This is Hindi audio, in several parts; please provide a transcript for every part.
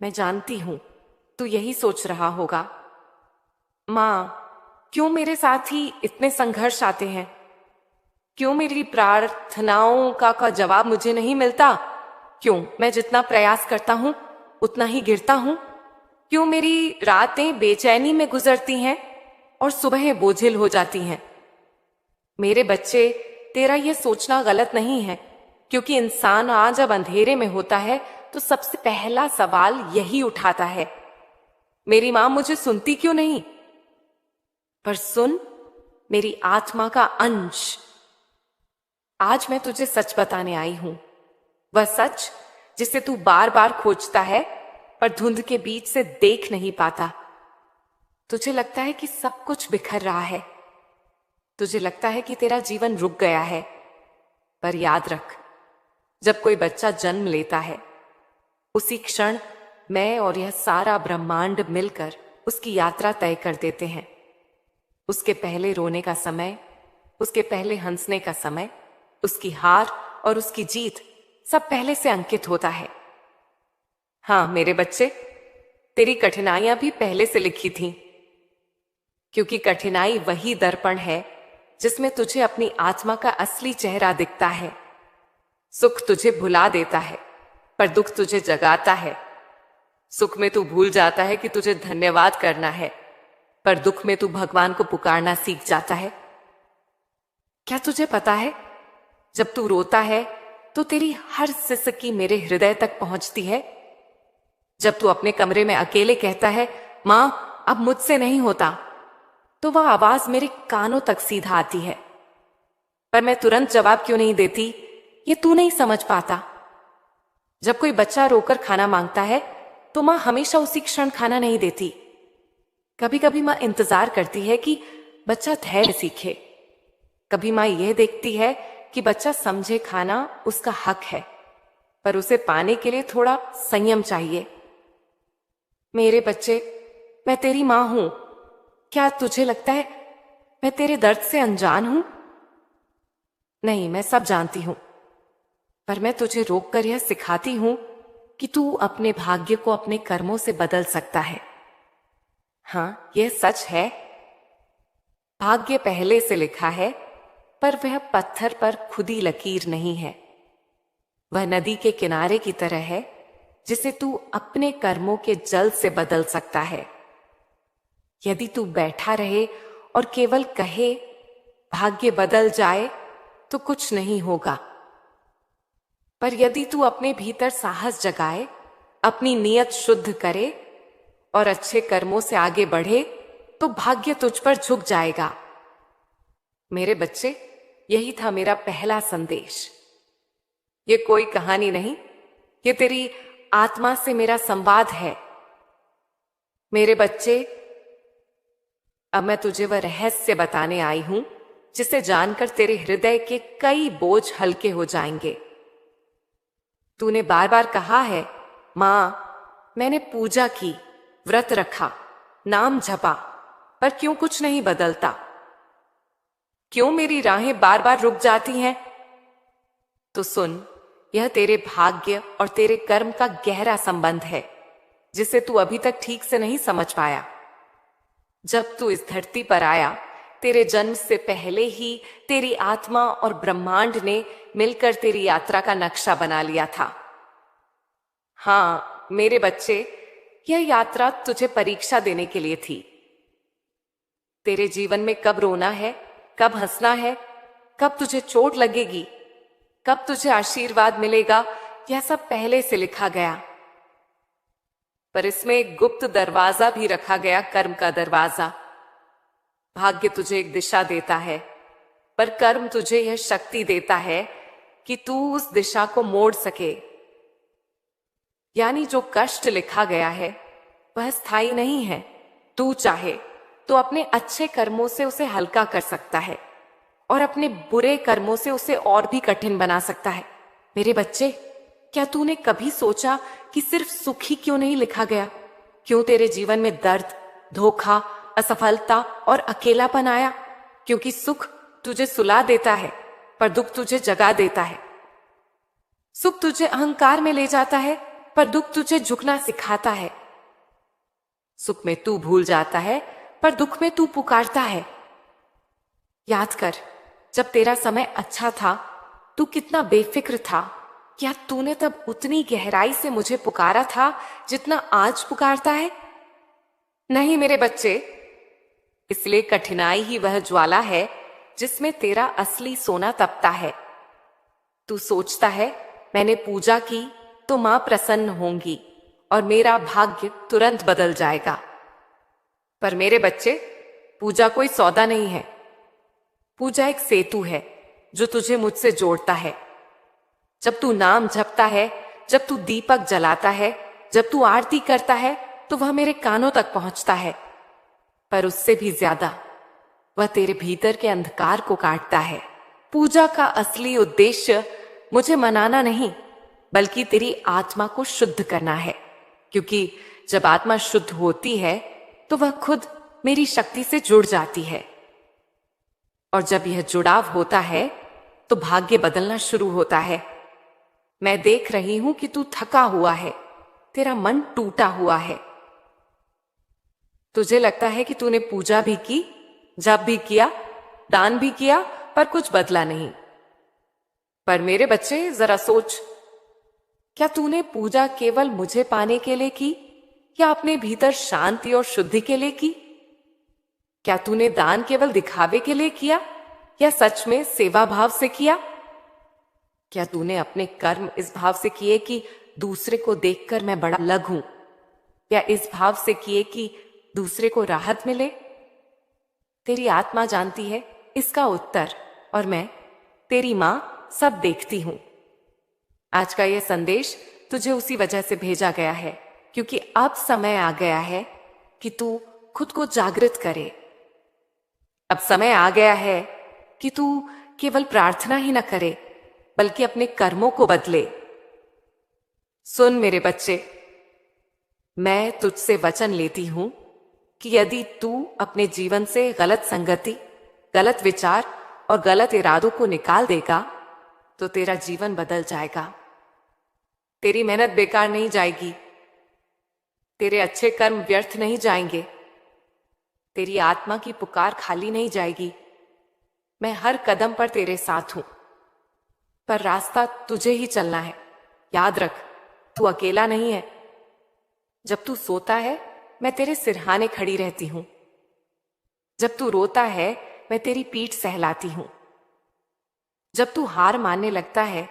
मैं जानती हूं तू यही सोच रहा होगा, मां क्यों मेरे साथ ही इतने संघर्ष आते हैं, क्यों मेरी प्रार्थनाओं का जवाब मुझे नहीं मिलता, क्यों मैं जितना प्रयास करता हूं उतना ही गिरता हूं, क्यों मेरी रातें बेचैनी में गुजरती हैं और सुबहें बोझिल हो जाती हैं। मेरे बच्चे, तेरा यह सोचना गलत नहीं है, क्योंकि इंसान आज जब अंधेरे में होता है तो सबसे पहला सवाल यही उठाता है, मेरी मां मुझे सुनती क्यों नहीं। पर सुन मेरी आत्मा का अंश, आज मैं तुझे सच बताने आई हूं, वह सच जिसे तू बार बार खोजता है पर धुंध के बीच से देख नहीं पाता। तुझे लगता है कि सब कुछ बिखर रहा है, तुझे लगता है कि तेरा जीवन रुक गया है, पर याद रख, जब कोई बच्चा जन्म लेता है उसी क्षण मैं और यह सारा ब्रह्मांड मिलकर उसकी यात्रा तय कर देते हैं। उसके पहले रोने का समय, उसके पहले हंसने का समय, उसकी हार और उसकी जीत सब पहले से अंकित होता है। हां मेरे बच्चे, तेरी कठिनाइयां भी पहले से लिखी थीं, क्योंकि कठिनाई वही दर्पण है जिसमें तुझे अपनी आत्मा का असली चेहरा दिखता है। सुख तुझे भुला देता है पर दुख तुझे जगाता है। सुख में तू भूल जाता है कि तुझे धन्यवाद करना है, पर दुख में तू भगवान को पुकारना सीख जाता है। क्या तुझे पता है, जब तू रोता है तो तेरी हर सिसकी मेरे हृदय तक पहुंचती है। जब तू अपने कमरे में अकेले कहता है, मां अब मुझसे नहीं होता, तो वह आवाज मेरे कानों तक सीधा आती है। पर मैं तुरंत जवाब क्यों नहीं देती, ये तू नहीं समझ पाता। जब कोई बच्चा रोकर खाना मांगता है तो मां हमेशा उसी क्षण खाना नहीं देती। कभी कभी मां इंतजार करती है कि बच्चा धैर्य सीखे। कभी मां यह देखती है कि बच्चा समझे खाना उसका हक है, पर उसे पाने के लिए थोड़ा संयम चाहिए। मेरे बच्चे, मैं तेरी मां हूं। क्या तुझे लगता है मैं तेरे दर्द से अनजान हूं? नहीं, मैं सब जानती हूं, पर मैं तुझे रोककर यह सिखाती हूं कि तू अपने भाग्य को अपने कर्मों से बदल सकता है। हां, यह सच है, भाग्य पहले से लिखा है, पर वह पत्थर पर खुदी लकीर नहीं है। वह नदी के किनारे की तरह है जिसे तू अपने कर्मों के जल से बदल सकता है। यदि तू बैठा रहे और केवल कहे भाग्य बदल जाए तो कुछ नहीं होगा, पर यदि तू अपने भीतर साहस जगाए, अपनी नीयत शुद्ध करे और अच्छे कर्मों से आगे बढ़े, तो भाग्य तुझ पर झुक जाएगा। मेरे बच्चे, यही था मेरा पहला संदेश। ये कोई कहानी नहीं, ये तेरी आत्मा से मेरा संवाद है। मेरे बच्चे, अब मैं तुझे वह रहस्य बताने आई हूं जिसे जानकर तेरे हृदय के कई बोझ हल्के हो जाएंगे। तूने बार बार कहा है, मां मैंने पूजा की, व्रत रखा, नाम जपा, पर क्यों कुछ नहीं बदलता? क्यों मेरी राहें बार बार रुक जाती हैं? तो सुन, यह तेरे भाग्य और तेरे कर्म का गहरा संबंध है जिसे तू अभी तक ठीक से नहीं समझ पाया। जब तू इस धरती पर आया, तेरे जन्म से पहले ही तेरी आत्मा और ब्रह्मांड ने मिलकर तेरी यात्रा का नक्शा बना लिया था। हां मेरे बच्चे, यह यात्रा तुझे परीक्षा देने के लिए थी। तेरे जीवन में कब रोना है, कब हंसना है, कब तुझे चोट लगेगी, कब तुझे आशीर्वाद मिलेगा, यह सब पहले से लिखा गया। पर इसमें एक गुप्त दरवाजा भी रखा गया, कर्म का दरवाजा। भाग्य तुझे एक दिशा देता है, पर कर्म तुझे यह शक्ति देता है कि तू उस दिशा को मोड़ सके। यानी जो कष्ट लिखा गया है वह स्थायी नहीं है। तू चाहे तो अपने अच्छे कर्मों से उसे हल्का कर सकता है और अपने बुरे कर्मों से उसे और भी कठिन बना सकता है। मेरे बच्चे, क्या तूने कभी सोचा कि सिर्फ सुख ही क्यों नहीं लिखा गया? क्यों तेरे जीवन में दर्द, धोखा, असफलता और अकेलापन आया? क्योंकि सुख तुझे सुला देता है, पर दुख तुझे जगा देता है। सुख तुझे अहंकार में ले जाता है, पर दुख तुझे झुकना सिखाता है। सुख में तू भूल जाता है, पर दुख में तू पुकारता है। याद कर, जब तेरा समय अच्छा था, तू कितना बेफिक्र था। क्या तूने तब उतनी गहराई से मुझे पुकारा था जितना आज पुकारता है? नहीं मेरे बच्चे, इसलिए कठिनाई ही वह ज्वाला है जिसमें तेरा असली सोना तपता है। तू सोचता है मैंने पूजा की तो मां प्रसन्न होंगी और मेरा भाग्य तुरंत बदल जाएगा। पर मेरे बच्चे, पूजा कोई सौदा नहीं है। पूजा एक सेतु है जो तुझे मुझसे जोड़ता है। जब तू नाम जपता है, जब तू दीपक जलाता है, जब तू आरती करता है, तो वह मेरे कानों तक पहुंचता है। पर उससे भी ज्यादा वह तेरे भीतर के अंधकार को काटता है। पूजा का असली उद्देश्य मुझे मनाना नहीं, बल्कि तेरी आत्मा को शुद्ध करना है। क्योंकि जब आत्मा शुद्ध होती है तो वह खुद मेरी शक्ति से जुड़ जाती है। और जब यह जुड़ाव होता है तो भाग्य बदलना शुरू होता है। मैं देख रही हूं कि तू थका हुआ है, तेरा मन टूटा हुआ है। तुझे लगता है कि तूने पूजा भी की, जप भी किया, दान भी किया, पर कुछ बदला नहीं। पर मेरे बच्चे, जरा सोच, क्या तूने पूजा केवल मुझे पाने के लिए की या अपने भीतर शांति और शुद्धि के लिए की? क्या तूने दान केवल दिखावे के लिए किया या सच में सेवा भाव से किया? क्या तूने अपने कर्म इस भाव से किए कि दूसरे को देखकर मैं बड़ा अलग हूं, या इस भाव से किए कि दूसरे को राहत मिले? तेरी आत्मा जानती है इसका उत्तर, और मैं, तेरी मां, सब देखती हूं। आज का यह संदेश तुझे उसी वजह से भेजा गया है, क्योंकि अब समय आ गया है कि तू खुद को जागृत करे। अब समय आ गया है कि तू केवल प्रार्थना ही न करे, बल्कि अपने कर्मों को बदले। सुन मेरे बच्चे, मैं तुझसे वचन लेती हूं कि यदि तू अपने जीवन से गलत संगति, गलत विचार और गलत इरादों को निकाल देगा तो तेरा जीवन बदल जाएगा। तेरी मेहनत बेकार नहीं जाएगी, तेरे अच्छे कर्म व्यर्थ नहीं जाएंगे, तेरी आत्मा की पुकार खाली नहीं जाएगी। मैं हर कदम पर तेरे साथ हूं, पर रास्ता तुझे ही चलना है। याद रख, तू अकेला नहीं है। जब तू सोता है, मैं तेरे सिरहाने खड़ी रहती हूं। जब तू रोता है, मैं तेरी पीठ सहलाती हूं। जब तू हार मानने लगता है,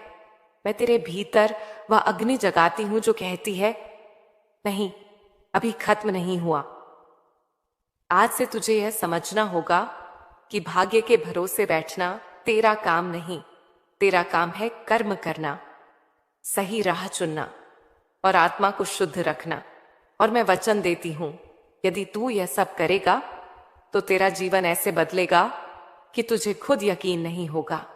मैं तेरे भीतर वह अग्नि जगाती हूं जो कहती है, नहीं, अभी खत्म नहीं हुआ। आज से तुझे यह समझना होगा कि भाग्य के भरोसे बैठना तेरा काम नहीं, तेरा काम है कर्म करना, सही राह चुनना और आत्मा को शुद्ध रखना। और मैं वचन देती हूं, यदि तू यह सब करेगा तो तेरा जीवन ऐसे बदलेगा कि तुझे खुद यकीन नहीं होगा।